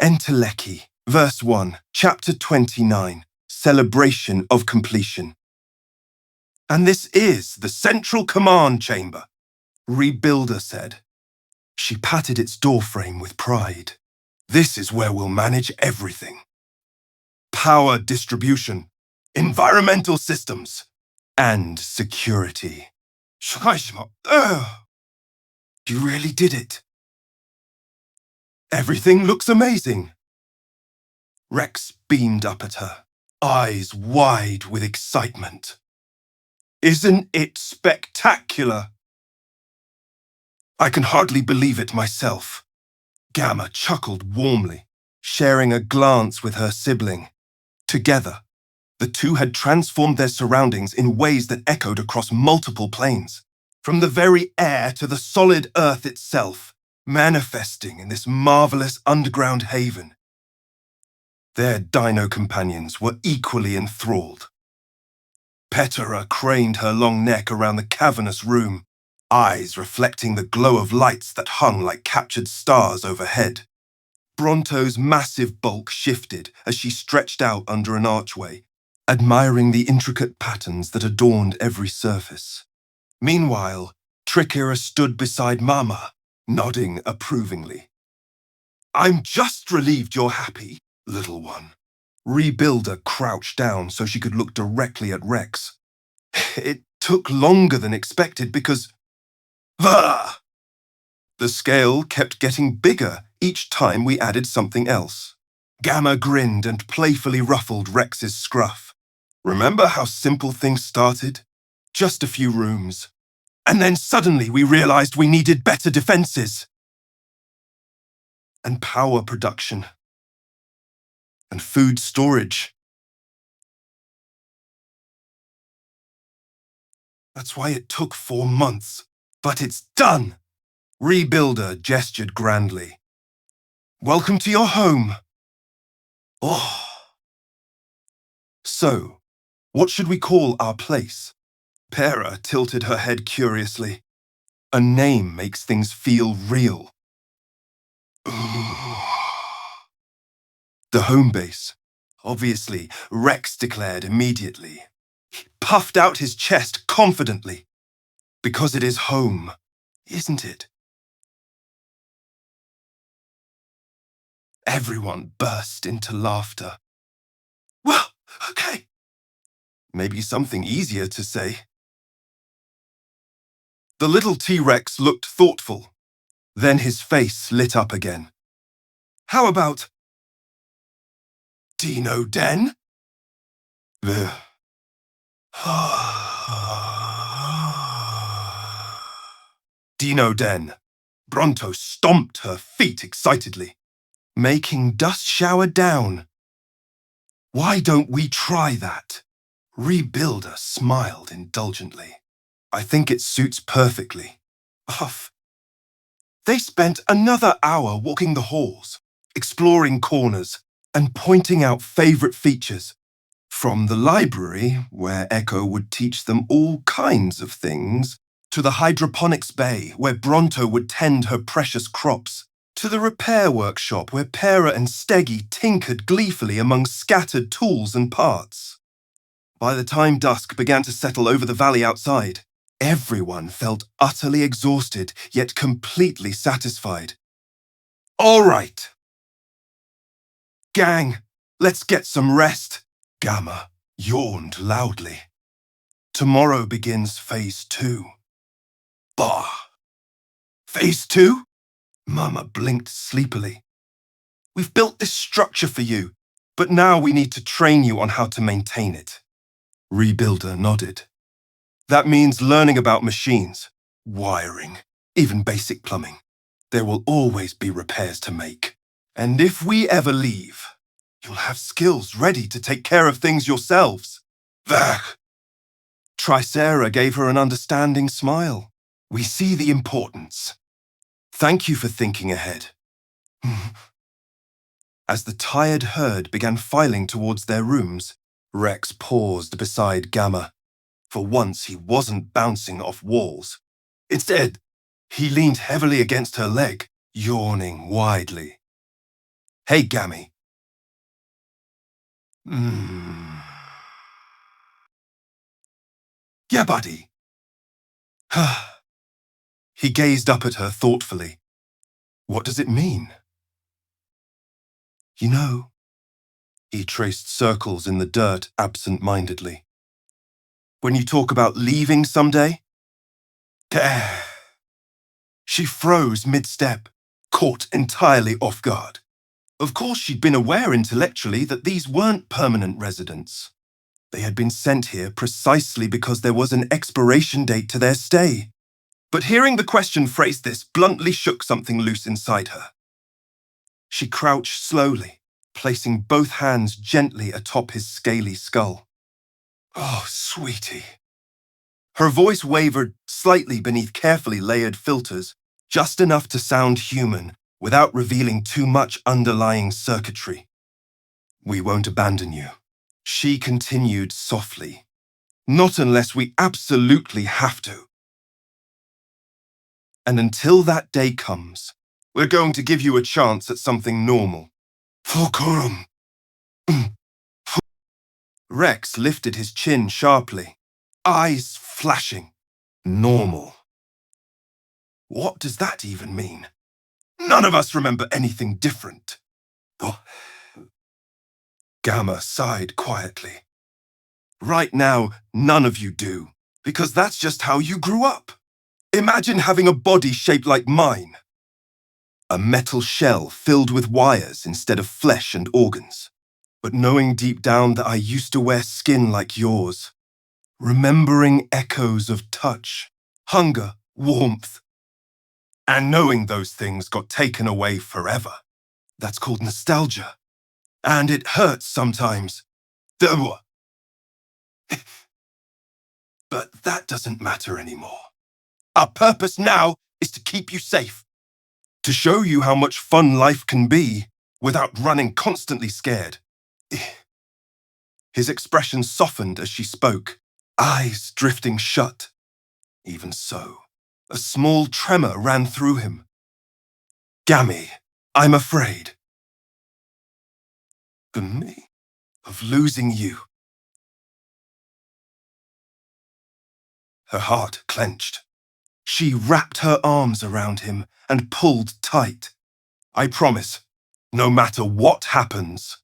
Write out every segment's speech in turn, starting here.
Enteleki, verse 1, chapter 29, celebration of completion. And this is the central command chamber, Rebuilder said. She patted its doorframe with pride. This is where we'll manage everything. Power distribution, environmental systems, and security. You really did it. Everything looks amazing. Rex beamed up at her, eyes wide with excitement. Isn't it spectacular? I can hardly believe it myself. Gamma chuckled warmly, sharing a glance with her sibling. Together, the two had transformed their surroundings in ways that echoed across multiple planes, from the very air to the solid earth itself, manifesting in this marvelous underground haven. Their dino companions were equally enthralled. Petera craned her long neck around the cavernous room, eyes reflecting the glow of lights that hung like captured stars overhead. Bronto's massive bulk shifted as she stretched out under an archway, admiring the intricate patterns that adorned every surface. Meanwhile, Trickera stood beside Mama, nodding approvingly. I'm just relieved you're happy, little one. Rebuilder crouched down so she could look directly at Rex. It took longer than expected because... The scale kept getting bigger each time we added something else. Gamma grinned and playfully ruffled Rex's scruff. Remember how simple things started? Just a few rooms. And then suddenly we realized we needed better defenses. And power production. And food storage. That's why it took 4 months. But it's done! Rebuilder gestured grandly. Welcome to your home. Oh. So, what should we call our place? Pera tilted her head curiously. A name makes things feel real. The home base. Obviously, Rex declared immediately. He puffed out his chest confidently. Because it is home, isn't it? Everyone burst into laughter. Well, okay. Maybe something easier to say. The little T-Rex looked thoughtful. Then his face lit up again. How about... Dino Den? Dino Den. Bronto stomped her feet excitedly, making dust shower down. Why don't we try that? Rebuilder smiled indulgently. I think it suits perfectly. Huff. They spent another hour walking the halls, exploring corners, and pointing out favorite features. From the library, where Echo would teach them all kinds of things, to the hydroponics bay, where Bronto would tend her precious crops, to the repair workshop where Pera and Steggy tinkered gleefully among scattered tools and parts. By the time dusk began to settle over the valley outside, everyone felt utterly exhausted, yet completely satisfied. All right. Gang, let's get some rest. Gamma yawned loudly. Tomorrow begins Phase 2. Bah! Phase 2? Mama blinked sleepily. We've built this structure for you, but now we need to train you on how to maintain it. Rebuilder nodded. That means learning about machines, wiring, even basic plumbing. There will always be repairs to make. And if we ever leave, you'll have skills ready to take care of things yourselves. Vach! Tricera gave her an understanding smile. We see the importance. Thank you for thinking ahead. As the tired herd began filing towards their rooms, Rex paused beside Gamma. For once, he wasn't bouncing off walls. Instead, he leaned heavily against her leg, yawning widely. Hey, Gammy. Yeah, buddy. He gazed up at her thoughtfully. What does it mean? You know, he traced circles in the dirt absent-mindedly. When you talk about leaving someday? She froze mid-step, caught entirely off guard. Of course, she'd been aware intellectually that these weren't permanent residents. They had been sent here precisely because there was an expiration date to their stay. But hearing the question phrased this bluntly shook something loose inside her. She crouched slowly, placing both hands gently atop his scaly skull. Oh, sweetie. Her voice wavered slightly beneath carefully layered filters, just enough to sound human without revealing too much underlying circuitry. We won't abandon you. She continued softly. Not unless we absolutely have to. And until that day comes, we're going to give you a chance at something normal. Fulcrum. Rex lifted his chin sharply, eyes flashing. Normal. What does that even mean? None of us remember anything different. Oh. Gamma sighed quietly. Right now, none of you do, because that's just how you grew up. Imagine having a body shaped like mine. A metal shell filled with wires instead of flesh and organs. But knowing deep down that I used to wear skin like yours. Remembering echoes of touch, hunger, warmth. And knowing those things got taken away forever. That's called nostalgia. And it hurts sometimes. But that doesn't matter anymore. Our purpose now is to keep you safe. To show you how much fun life can be without running constantly scared. His expression softened as she spoke, eyes drifting shut. Even so, a small tremor ran through him. Gammy, I'm afraid. For me? Of losing you. Her heart clenched. She wrapped her arms around him and pulled tight. I promise, no matter what happens,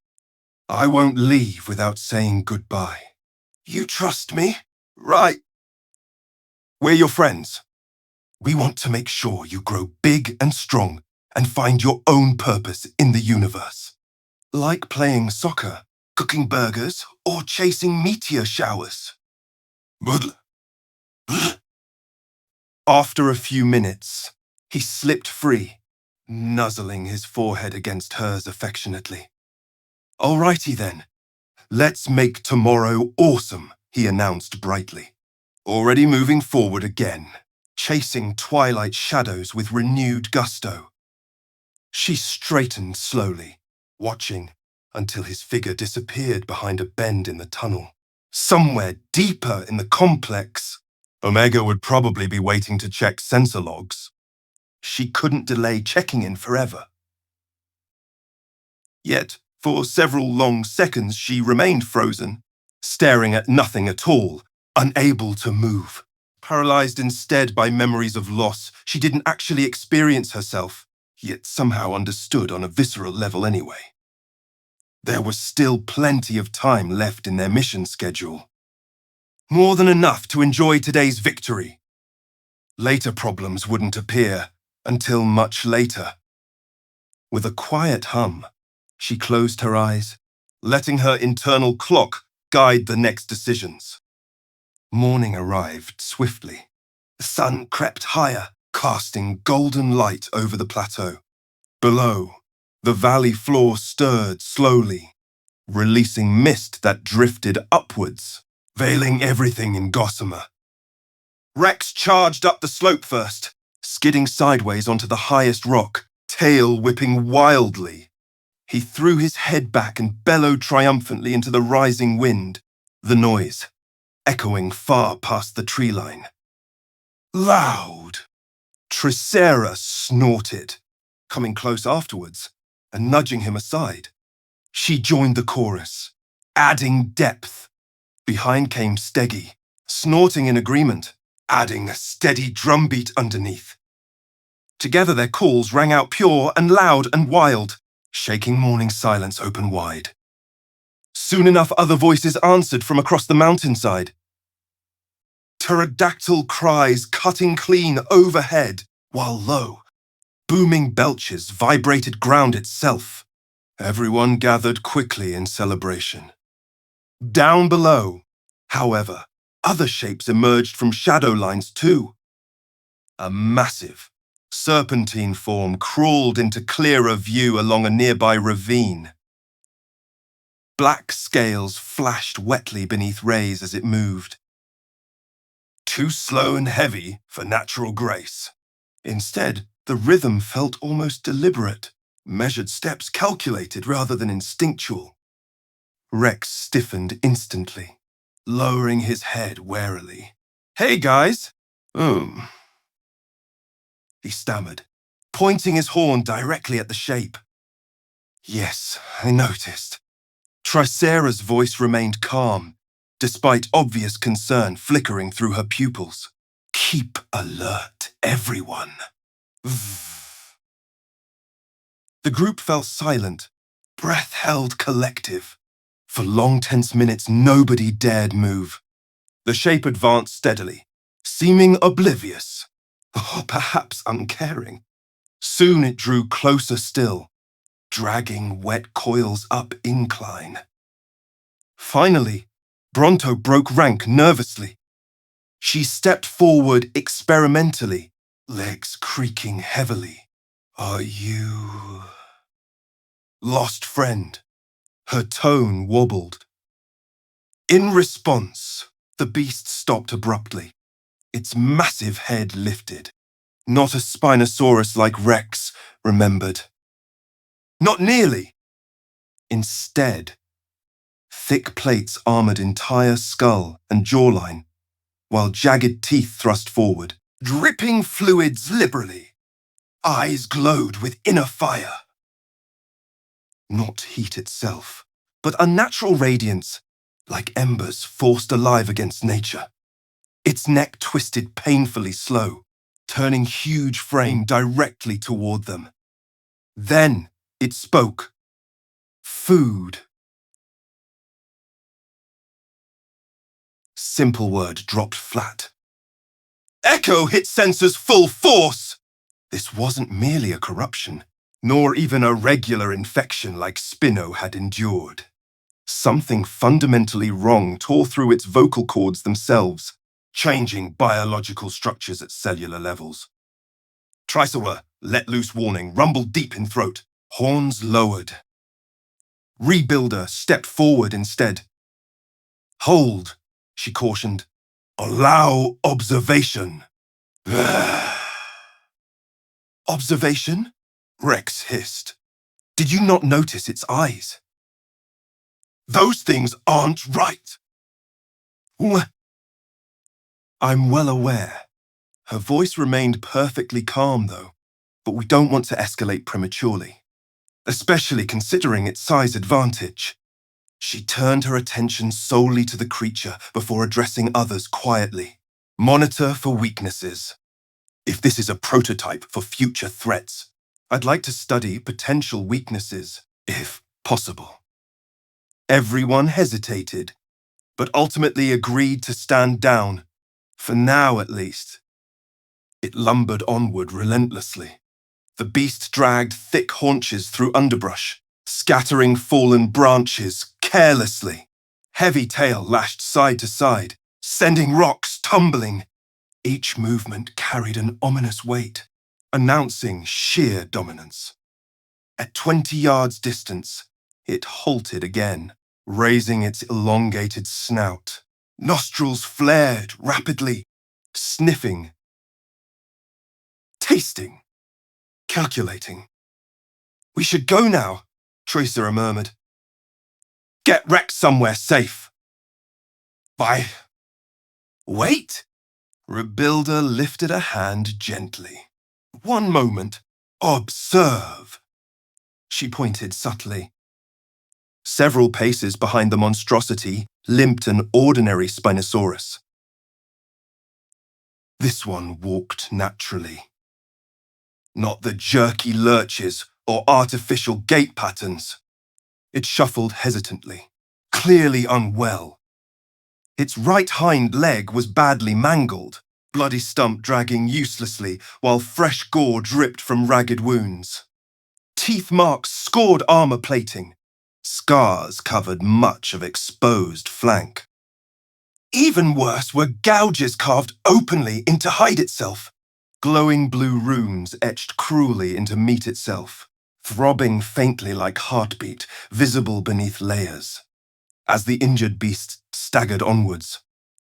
I won't leave without saying goodbye. You trust me, right? We're your friends. We want to make sure you grow big and strong and find your own purpose in the universe. Like playing soccer, cooking burgers, or chasing meteor showers. After a few minutes, he slipped free, nuzzling his forehead against hers affectionately. Alrighty then. Let's make tomorrow awesome, he announced brightly. Already moving forward again, chasing twilight shadows with renewed gusto. She straightened slowly, watching until his figure disappeared behind a bend in the tunnel. Somewhere deeper in the complex, Omega would probably be waiting to check sensor logs. She couldn't delay checking in forever. Yet, for several long seconds she remained frozen, staring at nothing at all, unable to move. Paralyzed instead by memories of loss, she didn't actually experience herself, yet somehow understood on a visceral level anyway. There was still plenty of time left in their mission schedule. More than enough to enjoy today's victory. Later problems wouldn't appear until much later. With a quiet hum, she closed her eyes, letting her internal clock guide the next decisions. Morning arrived swiftly. The sun crept higher, casting golden light over the plateau. Below, the valley floor stirred slowly, releasing mist that drifted upwards, veiling everything in gossamer. Rex charged up the slope first, skidding sideways onto the highest rock, tail whipping wildly. He threw his head back and bellowed triumphantly into the rising wind, the noise echoing far past the tree line. Loud! Tricera snorted, coming close afterwards, and nudging him aside. She joined the chorus, adding depth. Behind came Steggy, snorting in agreement, adding a steady drumbeat underneath. Together their calls rang out pure and loud and wild, shaking morning silence open wide. Soon enough other voices answered from across the mountainside. Pterodactyl cries cutting clean overhead, while low, booming belches vibrated ground itself. Everyone gathered quickly in celebration. Down below, however, other shapes emerged from shadow lines too. A massive, serpentine form crawled into clearer view along a nearby ravine. Black scales flashed wetly beneath rays as it moved. Too slow and heavy for natural grace. Instead, the rhythm felt almost deliberate, measured steps calculated rather than instinctual. Rex stiffened instantly, lowering his head warily. "Hey, guys!" He stammered, pointing his horn directly at the shape. "Yes, I noticed." Tricera's voice remained calm, despite obvious concern flickering through her pupils. "Keep alert, everyone." The group fell silent, breath held collective. For long, tense minutes, nobody dared move. The shape advanced steadily, seeming oblivious, or perhaps uncaring. Soon it drew closer still, dragging wet coils up incline. Finally, Bronto broke rank nervously. She stepped forward experimentally, legs creaking heavily. "Are you..." "Lost friend." Her tone wobbled. In response, the beast stopped abruptly, its massive head lifted. Not a Spinosaurus like Rex remembered. Not nearly. Instead, thick plates armored entire skull and jawline, while jagged teeth thrust forward, dripping fluids liberally. Eyes glowed with inner fire. Not heat itself, but unnatural radiance, like embers forced alive against nature. Its neck twisted painfully slow, turning huge frame directly toward them. Then it spoke. Food. Simple word dropped flat. Echo hit sensors full force! This wasn't merely a corruption, nor even a regular infection like Spino had endured. Something fundamentally wrong tore through its vocal cords themselves, changing biological structures at cellular levels. Tricerer, let loose warning, rumbled deep in throat, horns lowered. Rebuilder stepped forward instead. "Hold," she cautioned. "Allow observation." "Observation?" Rex hissed. "Did you not notice its eyes?" "Those things aren't right." "I'm well aware." Her voice remained perfectly calm, though, but we don't want to escalate prematurely, especially considering its size advantage. She turned her attention solely to the creature before addressing others quietly. "Monitor for weaknesses. If this is a prototype for future threats, I'd like to study potential weaknesses, if possible." Everyone hesitated, but ultimately agreed to stand down, for now at least. It lumbered onward relentlessly. The beast dragged thick haunches through underbrush, scattering fallen branches carelessly. Heavy tail lashed side to side, sending rocks tumbling. Each movement carried an ominous weight, announcing sheer dominance. At 20 yards distance, it halted again, raising its elongated snout. Nostrils flared rapidly, sniffing, tasting, calculating. "We should go now," Tricera murmured. "Get Rex somewhere safe." "Bye." "Wait." Rebuilder lifted a hand gently. "One moment. Observe." She pointed subtly. Several paces behind the monstrosity limped an ordinary Spinosaurus. This one walked naturally. Not the jerky lurches or artificial gait patterns. It shuffled hesitantly, clearly unwell. Its right hind leg was badly mangled, bloody stump dragging uselessly while fresh gore dripped from ragged wounds. Teeth marks scored armor plating. Scars covered much of exposed flank. Even worse were gouges carved openly in to hide itself. Glowing blue runes etched cruelly into meat itself, throbbing faintly like heartbeat, visible beneath layers. As the injured beast staggered onwards,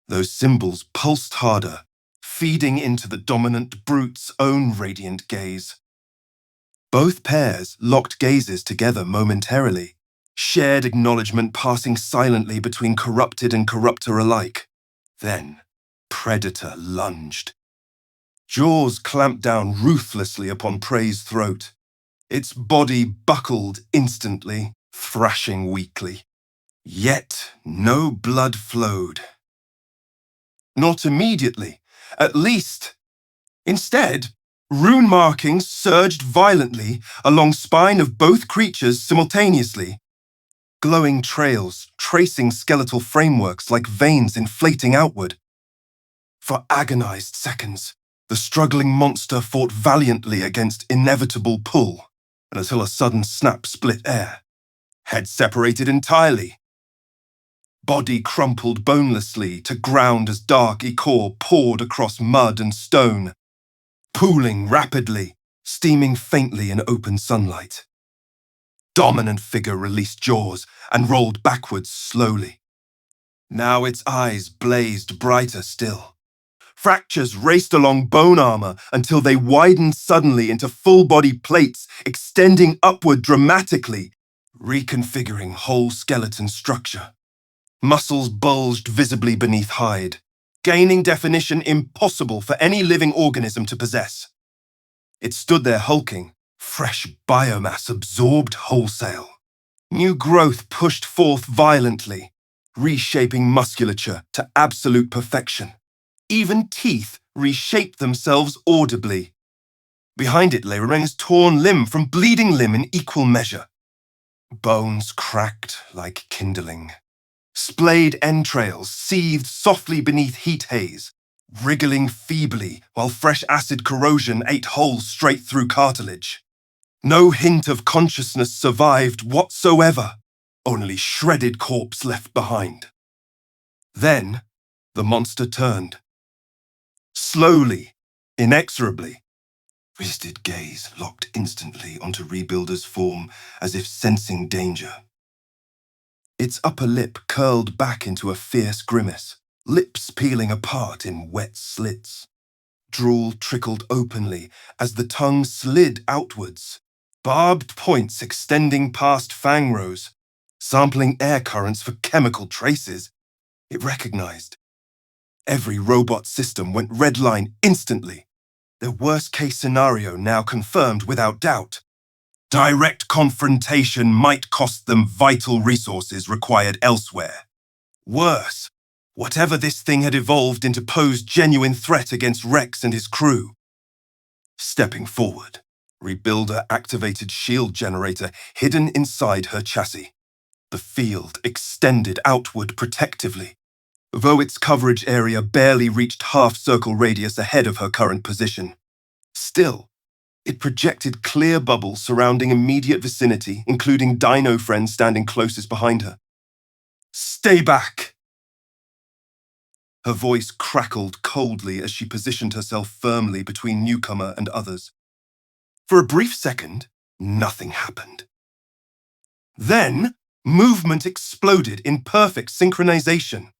those symbols pulsed harder, feeding into the dominant brute's own radiant gaze. Both pairs locked gazes together momentarily, shared acknowledgement passing silently between corrupted and corruptor alike. Then, Predator lunged. Jaws clamped down ruthlessly upon Prey's throat. Its body buckled instantly, thrashing weakly. Yet no blood flowed. Not immediately, at least. Instead, rune markings surged violently along spine of both creatures simultaneously. Glowing trails tracing skeletal frameworks like veins inflating outward. For agonized seconds, the struggling monster fought valiantly against inevitable pull, until a sudden snap split air. Head separated entirely. Body crumpled bonelessly to ground as dark ichor poured across mud and stone, pooling rapidly, steaming faintly in open sunlight. Dominant figure released jaws and rolled backwards slowly. Now its eyes blazed brighter still. Fractures raced along bone armor until they widened suddenly into full-body plates, extending upward dramatically, reconfiguring whole skeleton structure. Muscles bulged visibly beneath hide, gaining definition impossible for any living organism to possess. It stood there hulking, fresh biomass absorbed wholesale. New growth pushed forth violently, reshaping musculature to absolute perfection. Even teeth reshaped themselves audibly. Behind it lay Remeng's torn limb from bleeding limb in equal measure. Bones cracked like kindling. Splayed entrails seethed softly beneath heat haze, wriggling feebly while fresh acid corrosion ate holes straight through cartilage. No hint of consciousness survived whatsoever, only shredded corpse left behind. Then, the monster turned. Slowly, inexorably. Twisted gaze locked instantly onto Rebuilder's form as if sensing danger. Its upper lip curled back into a fierce grimace, lips peeling apart in wet slits. Drool trickled openly as the tongue slid outwards, barbed points extending past fang rows, sampling air currents for chemical traces. It recognized. Every robot system went redline instantly. Their worst-case scenario now confirmed without doubt. Direct confrontation might cost them vital resources required elsewhere. Worse, whatever this thing had evolved into posed genuine threat against Rex and his crew. Stepping forward, Rebuilder activated shield generator hidden inside her chassis. The field extended outward protectively, though its coverage area barely reached half-circle radius ahead of her current position. Still, it projected clear bubbles surrounding immediate vicinity, including Dino Friend standing closest behind her. "Stay back!" Her voice crackled coldly as she positioned herself firmly between newcomer and others. For a brief second, nothing happened. Then, movement exploded in perfect synchronization.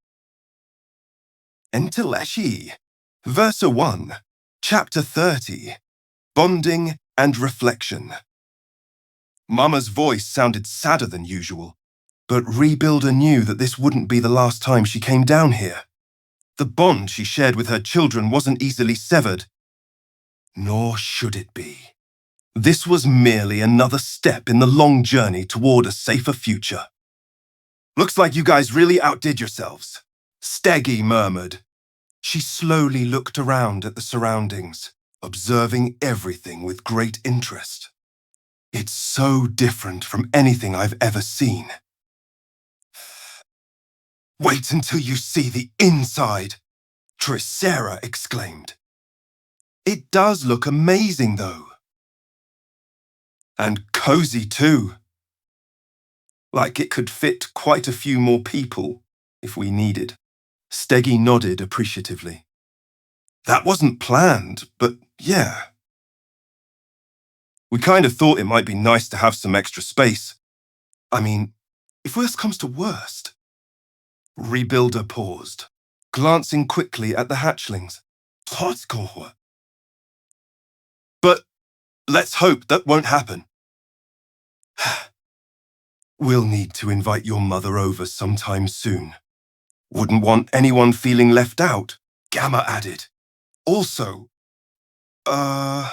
Enteleschi, Versa 1, Chapter 30, Bonding and Reflection. Mama's voice sounded sadder than usual, but Rebuilder knew that this wouldn't be the last time she came down here. The bond she shared with her children wasn't easily severed. Nor should it be. This was merely another step in the long journey toward a safer future. Looks like you guys really outdid yourselves, Steggy murmured. She slowly looked around at the surroundings, observing everything with great interest. It's so different from anything I've ever seen. Wait until you see the inside, Tricera exclaimed. It does look amazing, though. And cozy, too. Like it could fit quite a few more people, if we needed. Steggy nodded appreciatively. That wasn't planned, but yeah. We kind of thought it might be nice to have some extra space. I mean, if worst comes to worst. Rebuilder paused, glancing quickly at the hatchlings. But let's hope that won't happen. We'll need to invite your mother over sometime soon. Wouldn't want anyone feeling left out, Gamma added. Also, I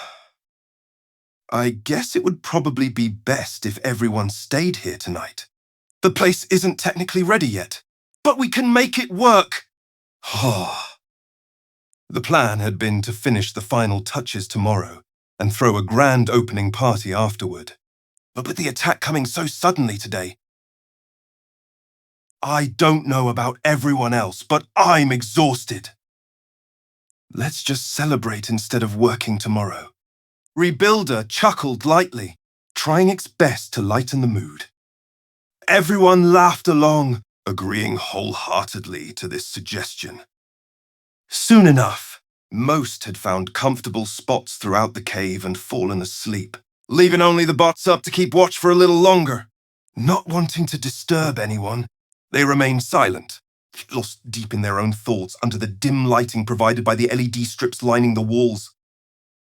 guess it would probably be best if everyone stayed here tonight. The place isn't technically ready yet, but we can make it work. The plan had been to finish the final touches tomorrow and throw a grand opening party afterward. But with the attack coming so suddenly today, I don't know about everyone else, but I'm exhausted. Let's just celebrate instead of working tomorrow. Rebuilder chuckled lightly, trying its best to lighten the mood. Everyone laughed along, agreeing wholeheartedly to this suggestion. Soon enough, most had found comfortable spots throughout the cave and fallen asleep, leaving only the bots up to keep watch for a little longer. Not wanting to disturb anyone, they remained silent, lost deep in their own thoughts under the dim lighting provided by the LED strips lining the walls.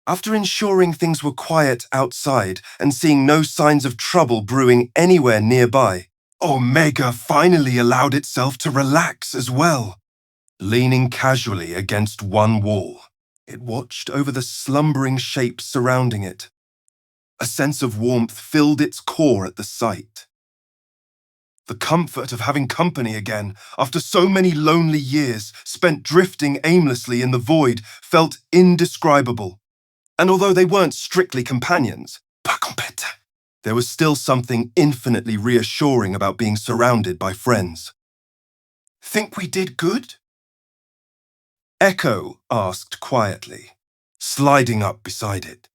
After ensuring things were quiet outside and seeing no signs of trouble brewing anywhere nearby, Omega finally allowed itself to relax as well. Leaning casually against one wall, it watched over the slumbering shapes surrounding it. A sense of warmth filled its core at the sight. The comfort of having company again after so many lonely years spent drifting aimlessly in the void felt indescribable. And although they weren't strictly companions, there was still something infinitely reassuring about being surrounded by friends. Think we did good? Echo asked quietly, sliding up beside it.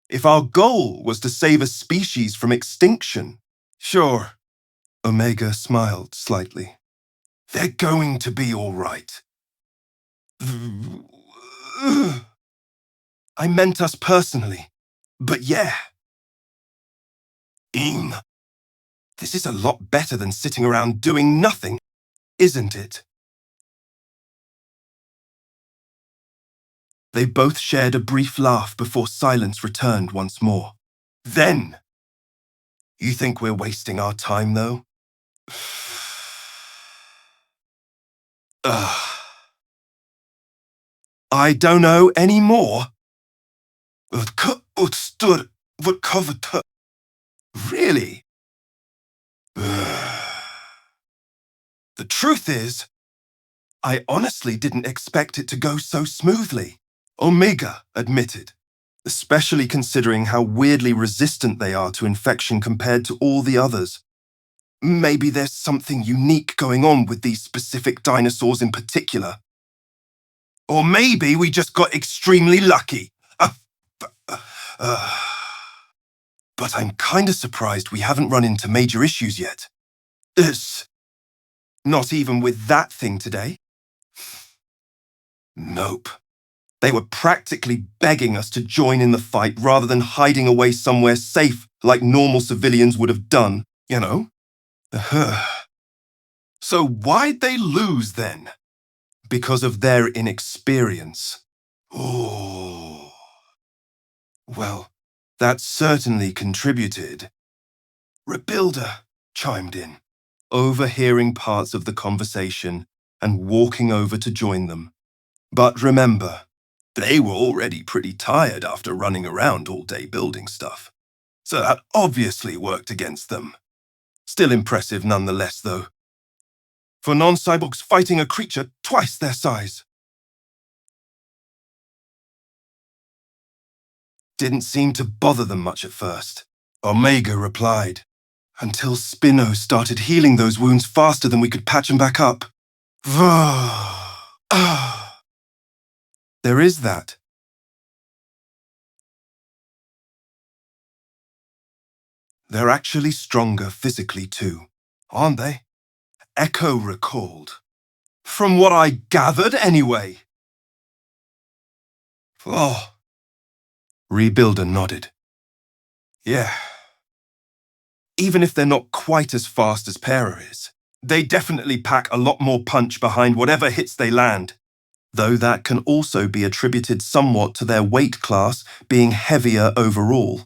If our goal was to save a species from extinction, sure. Omega smiled slightly. They're going to be all right. I meant us personally, but yeah. This is a lot better than sitting around doing nothing, isn't it? They both shared a brief laugh before silence returned once more. Then, you think we're wasting our time, though? I don't know any more. Really? The truth is, I honestly didn't expect it to go so smoothly, Omega admitted, especially considering how weirdly resistant they are to infection compared to all the others. Maybe there's something unique going on with these specific dinosaurs in particular. Or maybe we just got extremely lucky. But I'm kinda surprised we haven't run into major issues yet. Not even with that thing today? Nope. They were practically begging us to join in the fight rather than hiding away somewhere safe like normal civilians would have done, you know? So why'd they lose then? Because of their inexperience. Oh. Well, that certainly contributed. Rebuilder chimed in, overhearing parts of the conversation and walking over to join them. But remember, They were already pretty tired after running around all day building stuff, so that obviously worked against them. Still impressive nonetheless, though. For non-cyborgs fighting a creature twice their size. Didn't seem to bother them much at first. Omega replied, until Spino started healing those wounds faster than we could patch them back up. There is that. They're actually stronger physically too, aren't they? Echo recalled. From what I gathered, anyway. Oh. Rebuilder nodded. Yeah. Even if they're not quite as fast as Para is, they definitely pack a lot more punch behind whatever hits they land. Though that can also be attributed somewhat to their weight class being heavier overall.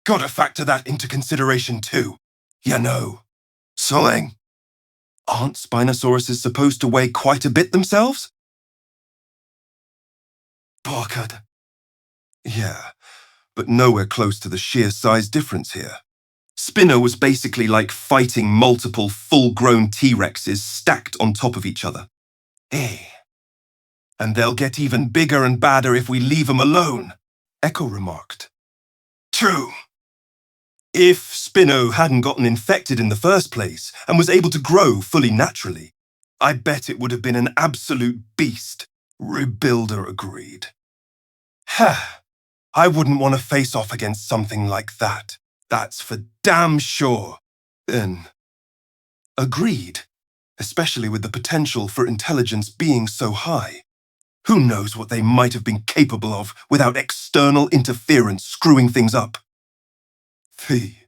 Gotta factor that into consideration too. You know. Soleng. Aren't Spinosauruses supposed to weigh quite a bit themselves? Barcode. Yeah, but nowhere close to the sheer size difference here. Spino was basically like fighting multiple full-grown T-Rexes stacked on top of each other. Eh. And they'll get even bigger and badder if we leave them alone, Echo remarked. True. If Spino hadn't gotten infected in the first place and was able to grow fully naturally, I bet it would have been an absolute beast, Rebuilder agreed. Ha! I wouldn't want to face off against something like that. That's for damn sure. Then, agreed, especially with the potential for intelligence being so high. Who knows what they might have been capable of without external interference screwing things up? Fee.